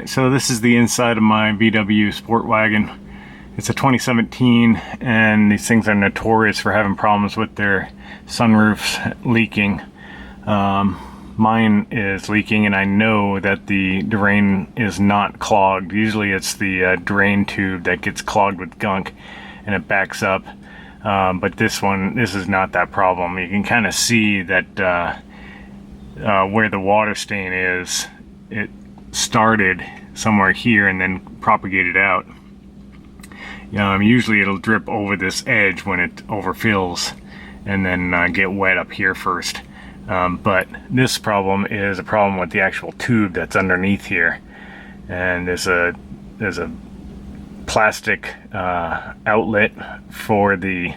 Alright, so this is the inside of my VW Sportwagen. It's a 2017 and these things are notorious for having problems with their sunroofs leaking. Mine is leaking and I know that the drain is not clogged. Usually it's the drain tube that gets clogged with gunk and it backs up. But this is not that problem. You can kind of see that where the water stain is, it started somewhere here and then propagated out. Usually it'll drip over this edge when it overfills and then get wet up here first. But this problem is a problem with the actual tube that's underneath here, and there's a plastic outlet for the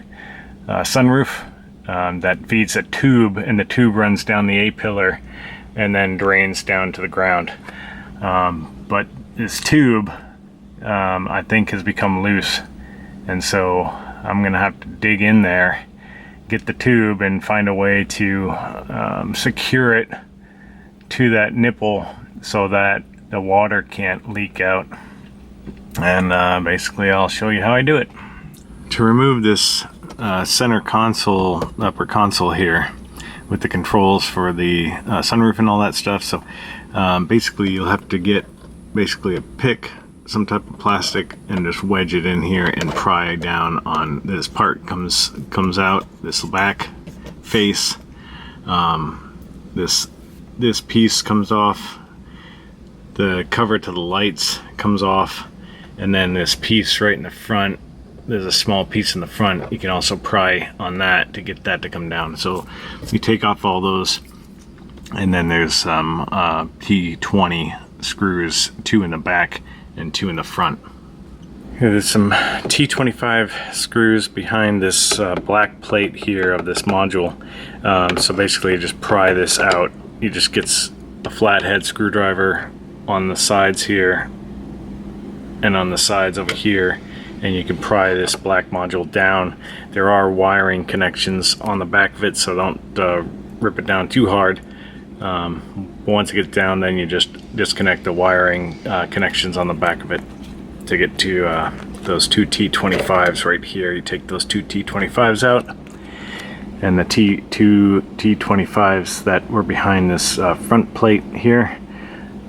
sunroof that feeds a tube, and the tube runs down the A-pillar and then drains down to the ground. But this tube I think has become loose, and so I'm gonna have to dig in there, get the tube and find a way to secure it to that nipple so that the water can't leak out. And basically I'll show you how I do it. To remove this center console, upper console here with the controls for the sunroof and all that stuff, so basically you'll have to get a pick, some type of plastic, and just wedge it in here and pry down on this part. Comes out this back face. This piece comes off. The cover to the lights comes off, and then this piece right in the front, there's a small piece in the front. You can also pry on that to get that to come down. So you take off all those, and then there's some T20 screws, 2 in the back and 2 in the front. Here, there's some T25 screws behind this black plate here of this module. So basically you just pry this out. You just get a flathead screwdriver on the sides here and on the sides over here, and you can pry this black module down. There are wiring connections on the back of it, so don't rip it down too hard. Once it gets down, then you just disconnect the wiring connections on the back of it to get to those 2 T25s right here. You take those 2 T25s out, and the two T25s that were behind this front plate here,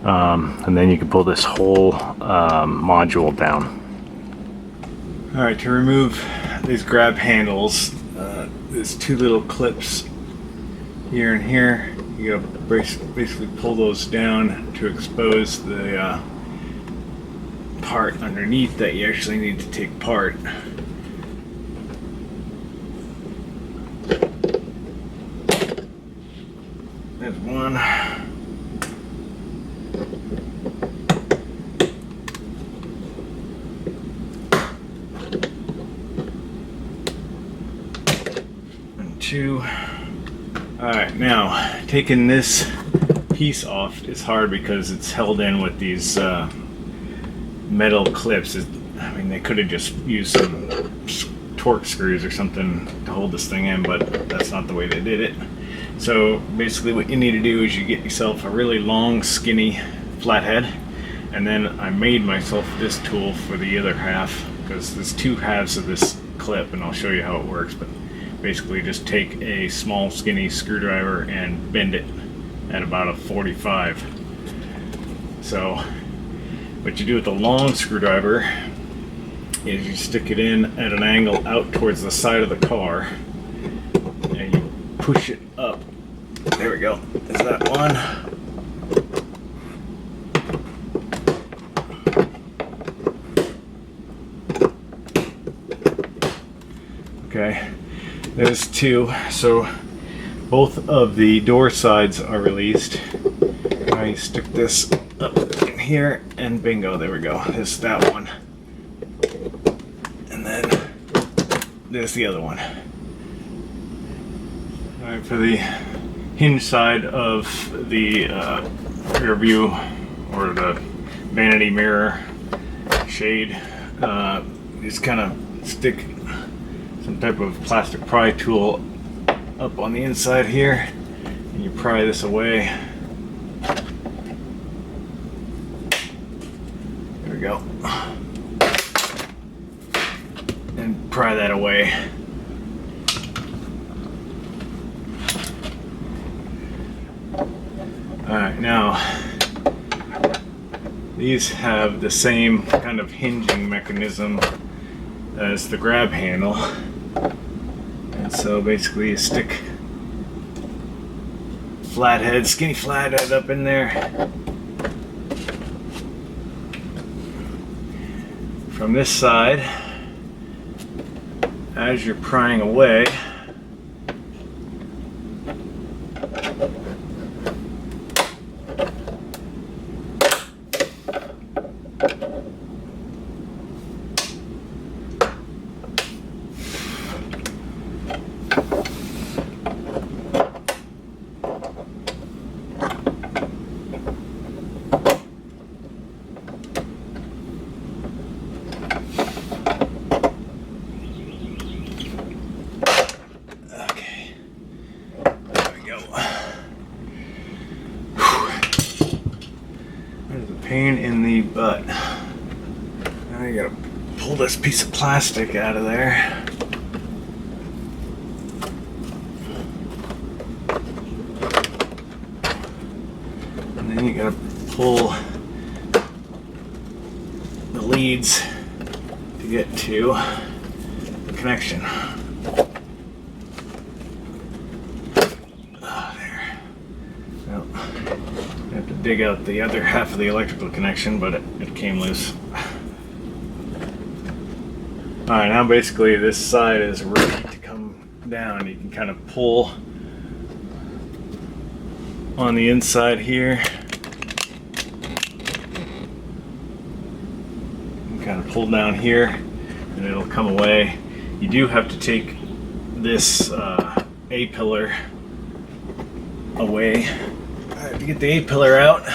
and then you can pull this whole module down. Alright, to remove these grab handles, there's 2 little clips here and here. You gotta basically pull those down to expose the part underneath that you actually need to take apart. There's one. And 2. Alright, now taking this piece off is hard because it's held in with these metal clips. I mean, they could have just used some torque screws or something to hold this thing in, but that's not the way they did it. So basically what you need to do is you get yourself a really long, skinny flathead, and then I made myself this tool for the other half, because there's 2 halves of this clip, and I'll show you how it works. But basically just take a small skinny screwdriver and bend it at about a 45. So what you do with the long screwdriver is you stick it in at an angle out towards the side of the car and you push it up. There we go. There's that one. Okay. There's 2, so both of the door sides are released. I stick this up in here and bingo, there we go. There's that one. And then there's the other one. Alright, for the hinge side of the rear view, or the vanity mirror shade, just kind of stick some type of plastic pry tool up on the inside here, and you pry this away. pry that away. Alright, now these have the same kind of hinging mechanism as the grab handle. And so basically you stick skinny flathead up in there. From this side, as you're prying away, pain in the butt. Now you gotta pull this piece of plastic out of there. And then you gotta pull the leads to get to the connection. Dig out the other half of the electrical connection, but it came loose. Alright, now basically this side is ready to come down. You can kind of pull on the inside here. You can kind of pull down here and it'll come away. You do have to take this A-pillar away. To get the A-pillar out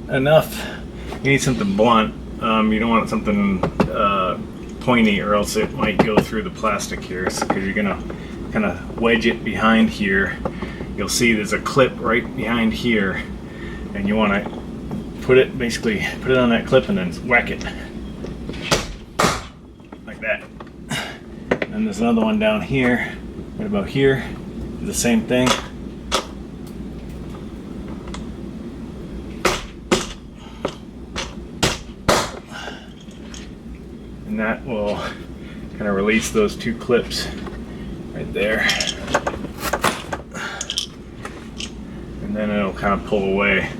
enough, you need something blunt. You don't want something pointy, or else it might go through the plastic here, because you're gonna kind of wedge it behind here. You'll see there's a clip right behind here, and you want to basically put it on that clip and then whack it like that. And there's another one down here, right about here, the same thing. And that will kind of release those two clips right there. And then it'll kind of pull away.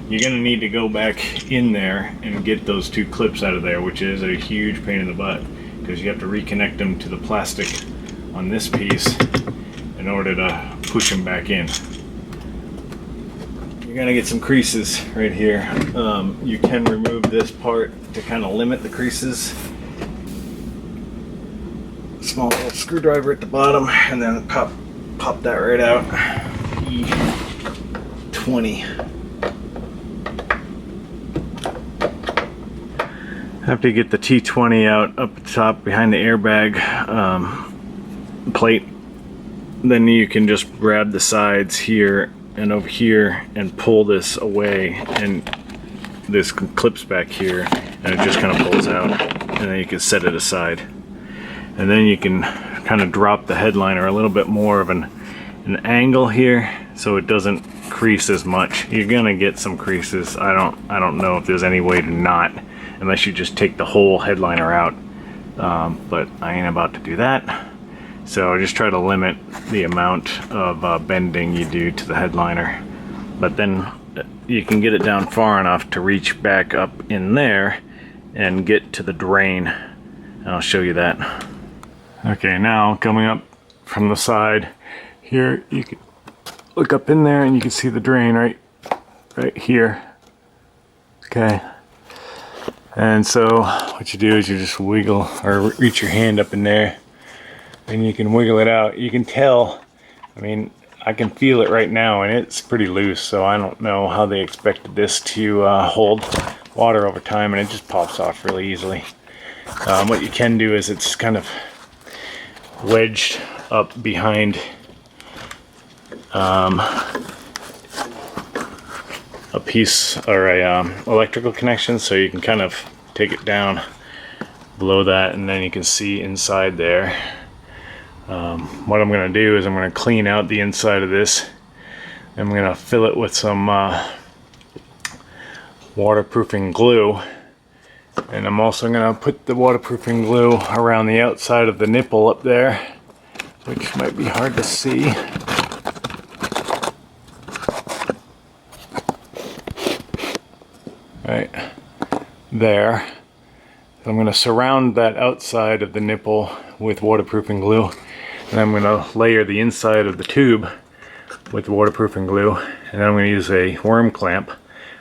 You're going to need to go back in there and get those two clips out of there, which is a huge pain in the butt, because you have to reconnect them to the plastic on this piece in order to push them back in. You're going to get some creases right here. You can remove this part to kind of limit the creases. Small little screwdriver at the bottom, and then pop that right out. E20. After you get the T20 out up the top behind the airbag plate, then you can just grab the sides here and over here and pull this away, and this clips back here, and it just kind of pulls out, and then you can set it aside. And then you can kind of drop the headliner a little bit more of an angle here, so it doesn't crease as much. You're gonna get some creases. I don't know if there's any way to not, unless you just take the whole headliner out. But I ain't about to do that. So just try to limit the amount of bending you do to the headliner. But then you can get it down far enough to reach back up in there and get to the drain. And I'll show you that. Okay, now coming up from the side here, you can look up in there and you can see the drain right here. Okay, and so what you do is you just wiggle or reach your hand up in there, and you can wiggle it out. You can tell, I mean, I can feel it right now, and it's pretty loose, so I don't know how they expected this to hold water over time, and it just pops off really easily. What you can do is it's kind of wedged up behind a piece or a electrical connection, so you can kind of take it down below that, and then you can see inside there. What I'm going to do is I'm going to clean out the inside of this. I'm going to fill it with some waterproofing glue, and I'm also going to put the waterproofing glue around the outside of the nipple up there, which might be hard to see. Right there. So I'm going to surround that outside of the nipple with waterproofing glue, and I'm going to layer the inside of the tube with waterproofing glue, and then I'm going to use a worm clamp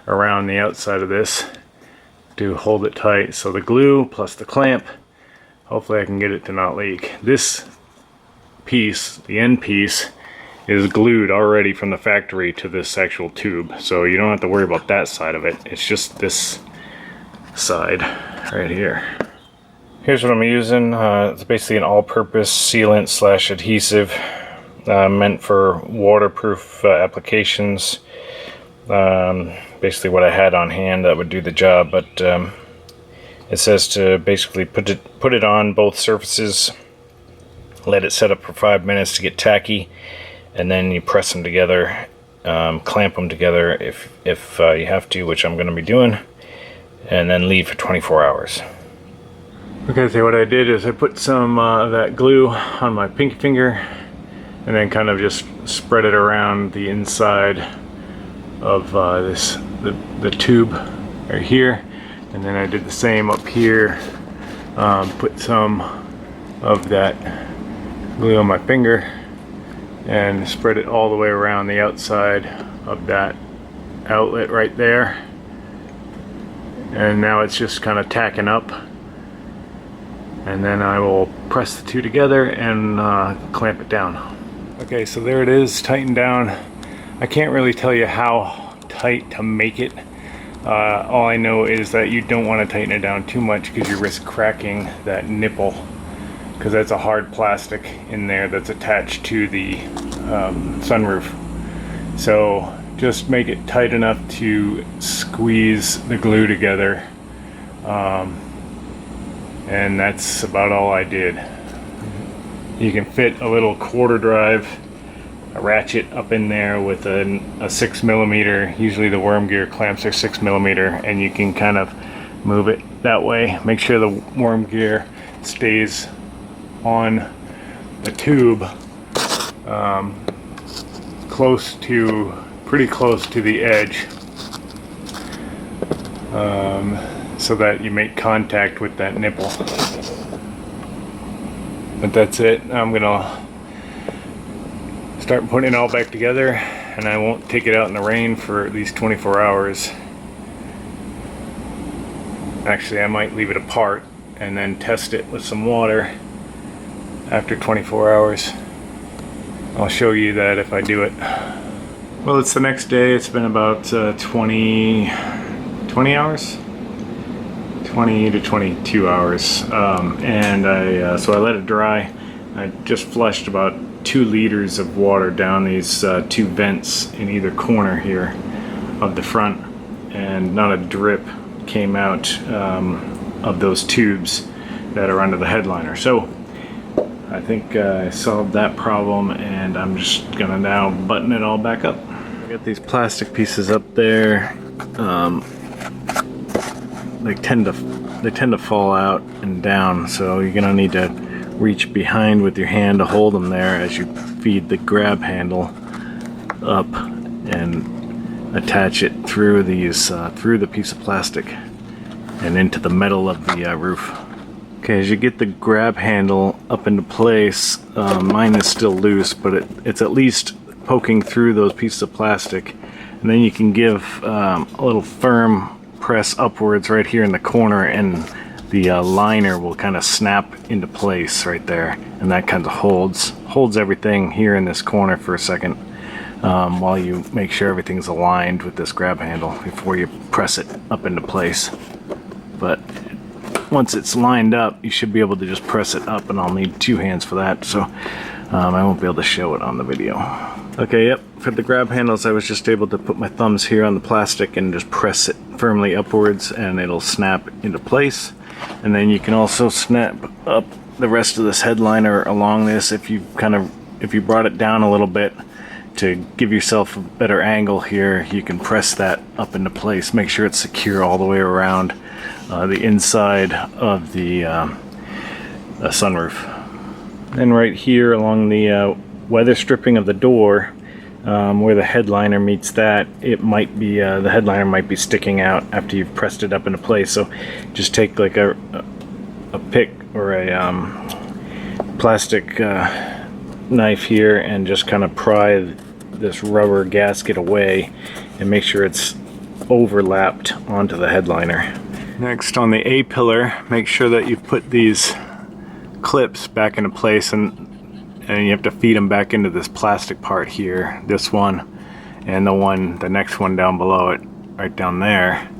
around the outside of this to hold it tight. So the glue plus the clamp, hopefully I can get it to not leak. This piece, the end piece, is glued already from the factory to this actual tube, so you don't have to worry about that side of it. It's just this side right here. Here's what I'm using. It's basically an all-purpose sealant slash adhesive meant for waterproof applications. Basically what I had on hand that would do the job, but it says to basically put it on both surfaces, let it set up for 5 minutes to get tacky, and then you press them together, clamp them together if you have to, which I'm going to be doing, and then leave for 24 hours. Okay, so what I did is I put some of that glue on my pinky finger, and then kind of just spread it around the inside of the tube right here, and then I did the same up here. Put some of that glue on my finger and spread it all the way around the outside of that outlet right there, and now it's just kind of tacking up, and then I will press the two together and clamp it down. Okay, so there it is, tightened down. I can't really tell you how tight to make it. All I know is that you don't want to tighten it down too much because you risk cracking that nipple, because that's a hard plastic in there that's attached to the sunroof. So just make it tight enough to squeeze the glue together, and that's about all I did. You can fit a little quarter drive, a ratchet up in there with a 6mm. Usually the worm gear clamps are 6mm, and you can kind of move it that way. Make sure the worm gear stays on the tube, pretty close to the edge, so that you make contact with that nipple. But that's it. I'm gonna start putting it all back together, and I won't take it out in the rain for at least 24 hours. Actually, I might leave it apart and then test it with some water after 24 hours. I'll show you that if I do it. Well, it's the next day. It's been about 20 hours? 20 to 22 hours. And so I let it dry. I just flushed about 2 liters of water down these 2 vents in either corner here of the front, and not a drip came out of those tubes that are under the headliner. So I think I solved that problem, and I'm just gonna now button it all back up. I got these plastic pieces up there. They tend to fall out and down, so you're gonna need to reach behind with your hand to hold them there as you feed the grab handle up and attach it through these through the piece of plastic and into the metal of the roof. Okay, as you get the grab handle up into place, mine is still loose, but it's at least poking through those pieces of plastic, and then you can give a little firm press upwards right here in the corner, and the liner will kind of snap into place right there, and that kind of holds everything here in this corner for a second, while you make sure everything's aligned with this grab handle before you press it up into place. But once it's lined up, you should be able to just press it up, and I'll need 2 hands for that, so I won't be able to show it on the video. Okay, yep, for the grab handles I was just able to put my thumbs here on the plastic and just press it firmly upwards, and it'll snap into place. And then you can also snap up the rest of this headliner along this. If you brought it down a little bit to give yourself a better angle here, you can press that up into place. Make sure it's secure all the way around the inside of the sunroof. And right here along the weather stripping of the door, where the headliner meets that, it might be the headliner might be sticking out after you've pressed it up into place. So just take like a pick or a plastic knife here and just kind of pry this rubber gasket away and make sure it's overlapped onto the headliner. Next, on the A-pillar, make sure that you've put these clips back into place, and you have to feed them back into this plastic part here, this one and the next one down below it, right down there.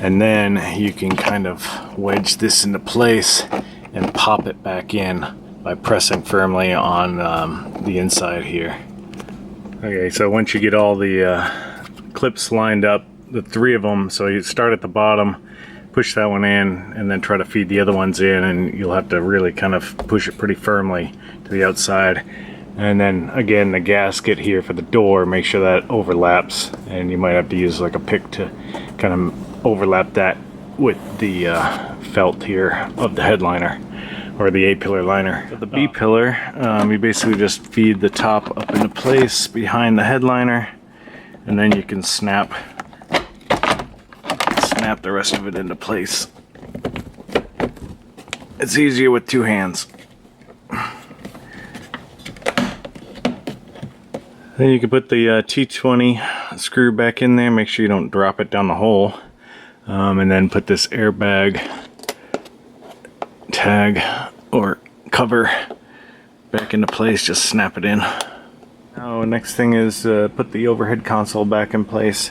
And then you can kind of wedge this into place and pop it back in by pressing firmly on the inside here. Okay, so once you get all the clips lined up, the 3 of them, so you start at the bottom, push that one in, and then try to feed the other ones in, and you'll have to really kind of push it pretty firmly to the outside. And then again, the gasket here for the door, make sure that overlaps, and you might have to use like a pick to kind of overlap that with the felt here of the headliner, or the A-pillar liner. So the B-pillar, you basically just feed the top up into place behind the headliner, and then you can snap the rest of it into place. It's easier with 2 hands. Then you can put the T20 screw back in there, make sure you don't drop it down the hole, and then put this airbag tag or cover back into place, just snap it in. Now next thing is put the overhead console back in place.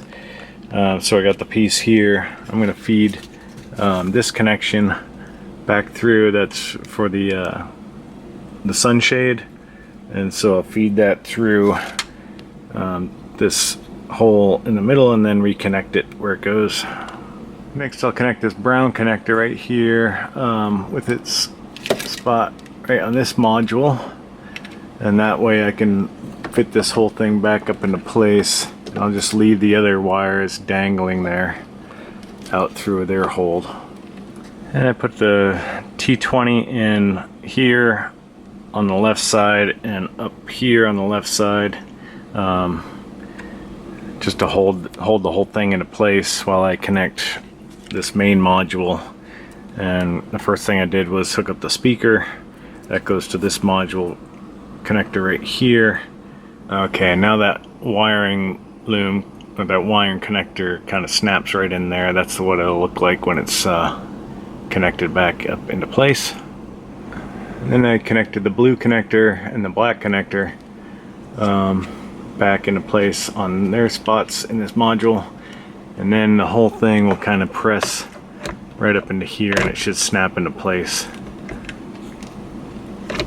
So I got the piece here. I'm going to feed this connection back through. That's for the sunshade, and so I'll feed that through this hole in the middle and then reconnect it where it goes. Next, I'll connect this brown connector right here with its spot right on this module, and that way I can fit this whole thing back up into place. I'll just leave the other wires dangling there out through their hole. And I put the T20 in here on the left side and up here on the left side, just to hold the whole thing into place while I connect this main module. And the first thing I did was hook up the speaker that goes to this module connector right here. Okay, now that wiring loom, or that wiring connector, kind of snaps right in there. That's what it'll look like when it's connected back up into place. And then I connected the blue connector and the black connector back into place on their spots in this module, and then the whole thing will kind of press right up into here, and it should snap into place.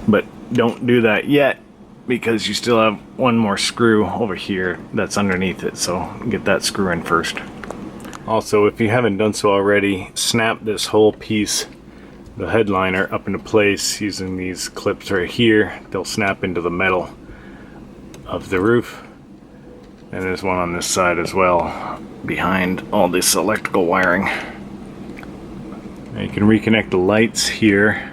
But don't do that yet, because you still have one more screw over here that's underneath it, so get that screw in first. Also, if you haven't done so already, snap this whole piece, the headliner, up into place using these clips right here. They'll snap into the metal of the roof. And there's one on this side as well, behind all this electrical wiring. Now you can reconnect the lights here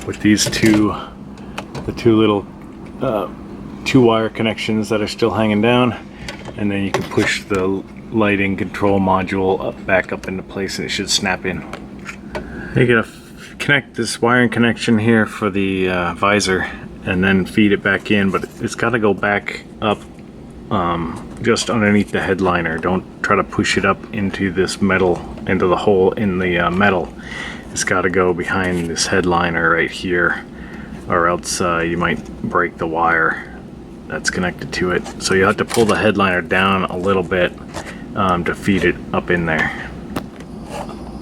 with these the two little 2-wire connections that are still hanging down, and then you can push the lighting control module back up into place, and it should snap in. You're gonna connect this wiring connection here for the visor, and then feed it back in, but it's got to go back up just underneath the headliner. Don't try to push it up into this metal, into the hole in the metal. It's got to go behind this headliner right here, or else you might break the wire that's connected to it. So you have to pull the headliner down a little bit to feed it up in there.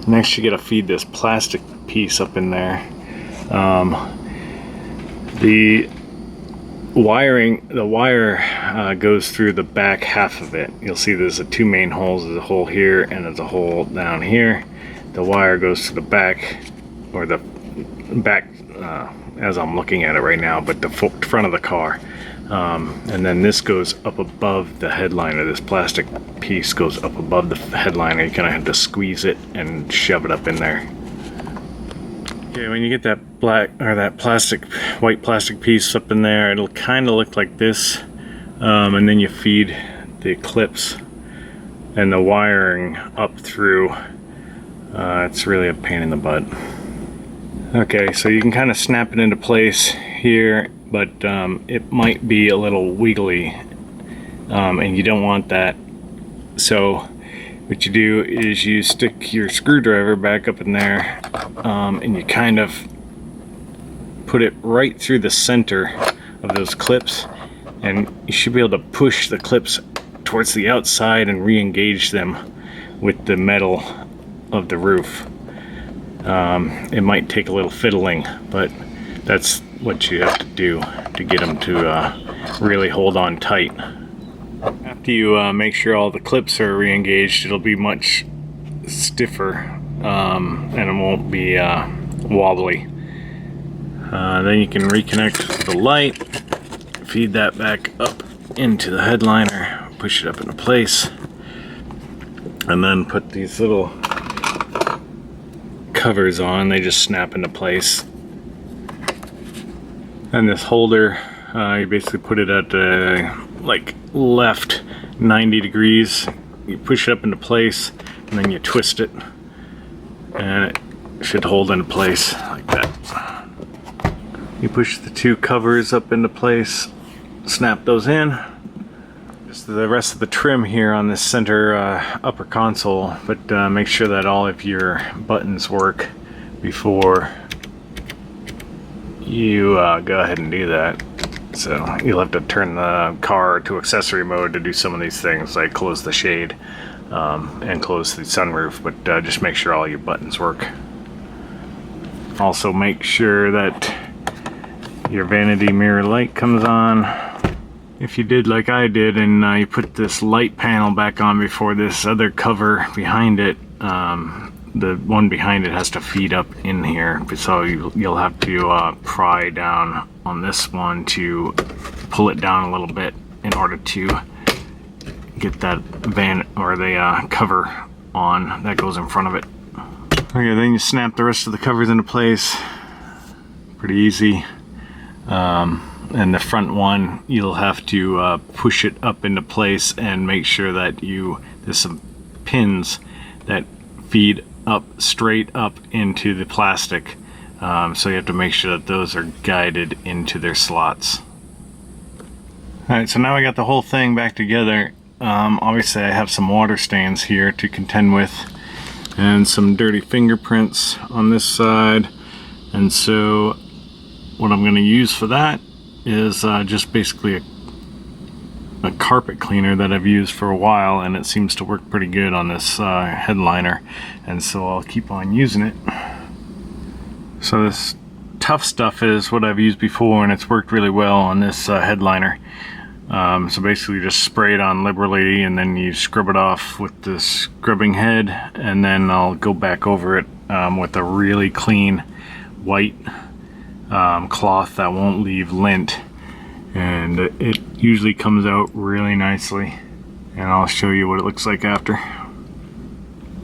Next, you got to feed this plastic piece up in there. The wire goes through the back half of it. You'll see there's 2 main holes. There's a hole here and there's a hole down here. the wire goes to the back, or the back as I'm looking at it right now, but the front of the car. And then this goes up above the headliner. This plastic piece goes up above the headliner. You kind of have to squeeze it and shove it up in there. Okay, when you get that black, or that white plastic piece up in there, it'll kind of look like this. And then you feed the clips and the wiring up through. It's really a pain in the butt. Okay, so you can kind of snap it into place here, but it might be a little wiggly, and you don't want that. So what you do is you stick your screwdriver back up in there, and you kind of put it right through the center of those clips, and you should be able to push the clips towards the outside and re-engage them with the metal of the roof. It might take a little fiddling, but that's what you have to do to get them to really hold on tight. After you make sure all the clips are re-engaged, it'll be much stiffer, and it won't be wobbly. Then you can reconnect the light, feed that back up into the headliner, push it up into place, and then put these little covers on. They just snap into place. And this holder, you basically put it at like left 90 degrees. You push it up into place, and then you twist it, and it should hold into place like that. You push the two covers up into place, snap those in. Just the rest of the trim here on this center upper console, but make sure that all of your buttons work before you go ahead and do that. So you'll have to turn the car to accessory mode to do some of these things, like close the shade and close the sunroof, but just make sure all your buttons work. Also make sure that your vanity mirror light comes on. If you did like I did and you put this light panel back on before this other cover behind it, the one behind it has to feed up in here, so you'll have to pry down on this one to pull it down a little bit in order to get that the cover on that goes in front of it. Okay, then you snap the rest of the covers into place. Pretty easy. And the front one, you'll have to push it up into place and make sure that there's some pins that feed up straight up into the plastic, so you have to make sure that those are guided into their slots. Alright, so now we got the whole thing back together. Obviously I have some water stains here to contend with and some dirty fingerprints on this side, and so what I'm going to use for that is just basically a carpet cleaner that I've used for a while, and it seems to work pretty good on this headliner, and so I'll keep on using it. So this tough stuff is what I've used before, and it's worked really well on this headliner. So basically just spray it on liberally, and then you scrub it off with the scrubbing head, and then I'll go back over it with a really clean white cloth that won't leave lint, and it usually comes out really nicely, and I'll show you what it looks like after.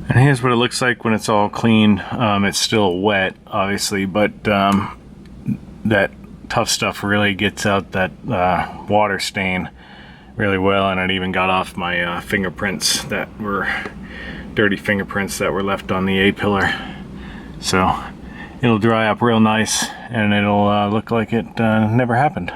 And here's what it looks like when it's all clean. It's still wet obviously, but that tough stuff really gets out that water stain really well, and it even got off my fingerprints that were dirty fingerprints that were left on the A-pillar. So it'll dry up real nice, and it'll look like it never happened.